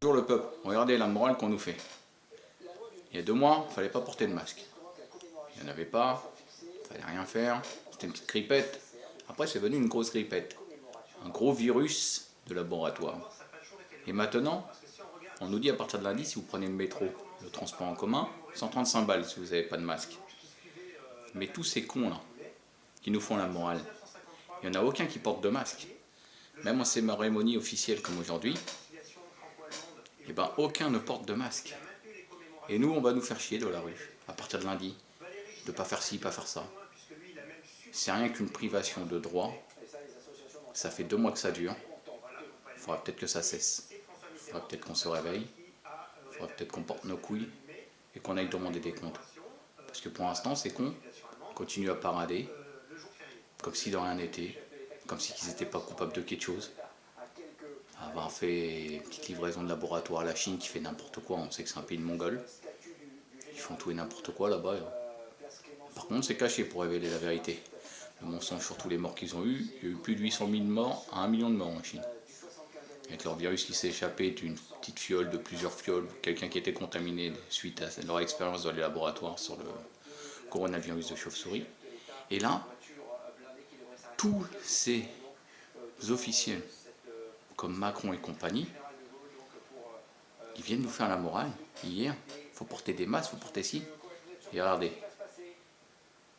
Bonjour le peuple, regardez la morale qu'on nous fait. Il y a 2 mois, il ne fallait pas porter de masque. Il n'y en avait pas, il ne fallait rien faire, c'était une petite grippette. Après c'est devenu une grosse grippette, un gros virus de laboratoire. Et maintenant, on nous dit à partir de lundi, si vous prenez le métro, le transport en commun, 135 balles si vous n'avez pas de masque. Mais tous ces cons là, qui nous font la morale, il n'y en a aucun qui porte de masque. Même en cérémonie officielle comme aujourd'hui, eh ben, aucun ne porte de masque. Et nous, on va nous faire chier de la rue, à partir de lundi, de pas faire ci, pas faire ça. C'est rien qu'une privation de droit. Ça fait 2 mois que ça dure. Il faudra peut-être que ça cesse. Il faudra peut-être qu'on se réveille. Il faudra peut-être qu'on porte nos couilles et qu'on aille demander des comptes. Parce que pour l'instant, ces cons continuent à parader, comme si de rien n'était, comme si ils n'étaient pas coupables de quelque chose. Avoir fait une petite livraison de laboratoire à la Chine qui fait n'importe quoi, on sait que c'est un pays de Mongols. Ils font tout et n'importe quoi là-bas. Par contre, c'est caché pour révéler la vérité. Le mensonge sur tous les morts qu'ils ont eu, il y a eu plus de 800 000 morts à 1 million de morts en Chine. Avec leur virus qui s'est échappé d'une petite fiole, de plusieurs fioles, quelqu'un qui était contaminé suite à leur expérience dans les laboratoires sur le coronavirus de chauve-souris. Et là, tous ces officiels, comme Macron et compagnie, ils viennent nous faire la morale. Hier, il faut porter des masques, il faut porter ci. Et regardez,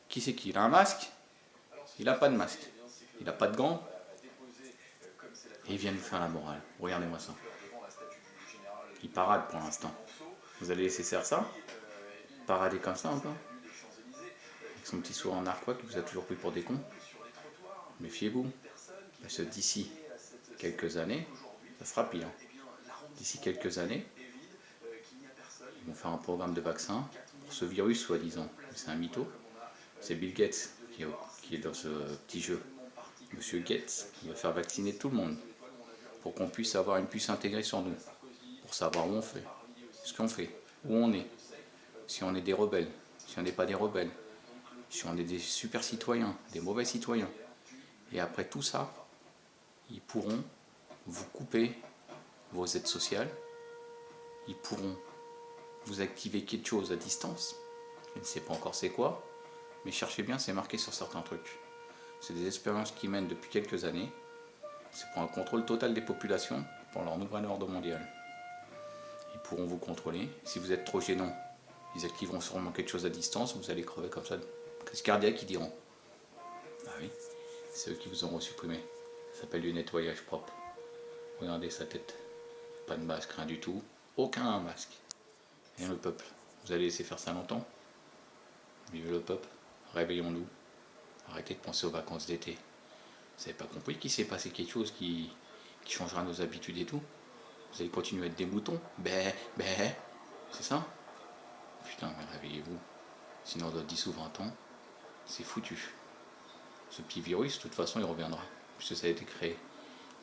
qui c'est qui? Il a un masque? Il n'a pas de masque. Il n'a pas de gants. Et il vient nous faire la morale. Regardez-moi ça. Il parade pour l'instant. Vous allez laisser faire ça? Parader comme ça encore? Avec son petit sourire en narquois qui vous a toujours pris pour des cons? Méfiez-vous. Parce que d'ici quelques années, ça sera pire. D'ici quelques années, ils vont faire un programme de vaccin pour ce virus soi-disant. C'est un mytho. C'est Bill Gates qui est dans ce petit jeu. Monsieur Gates, il va faire vacciner tout le monde pour qu'on puisse avoir une puce intégrée sur nous, pour savoir où on fait, ce qu'on fait, où on est, si on est des rebelles, si on n'est pas des rebelles, si on est des super citoyens, des mauvais citoyens. Et après tout ça, ils pourront vous couper vos aides sociales, ils pourront vous activer quelque chose à distance, je ne sais pas encore c'est quoi, mais cherchez bien, c'est marqué sur certains trucs. C'est des expériences qui mènent depuis quelques années, c'est pour un contrôle total des populations, pour leur nouvel ordre mondial. Ils pourront vous contrôler, si vous êtes trop gênant, ils activeront sûrement quelque chose à distance, vous allez crever comme ça, crise cardiaque ils diront. Ah oui, c'est eux qui vous auront supprimé, ça s'appelle du nettoyage propre. Regardez sa tête, pas de masque, rien du tout, aucun masque. Et le peuple, vous allez laisser faire ça longtemps? Vive le peuple, réveillons-nous, arrêtez de penser aux vacances d'été. Vous n'avez pas compris qu'il s'est passé quelque chose qui changera nos habitudes et tout? Vous allez continuer à être des moutons? C'est ça? Putain, mais réveillez-vous. Sinon, dans 10 ou 20 ans, c'est foutu. Ce petit virus, de toute façon, il reviendra. Puisque ça a été créé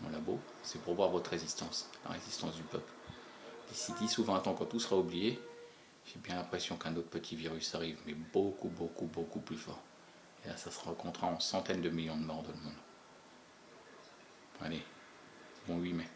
en labo, c'est pour voir votre résistance, la résistance du peuple. D'ici 10 ou 20 ans, quand tout sera oublié, j'ai bien l'impression qu'un autre petit virus arrive, mais beaucoup, beaucoup, beaucoup plus fort. Et là, ça se rencontrera en centaines de millions de morts dans le monde. Allez, bon 8 mai.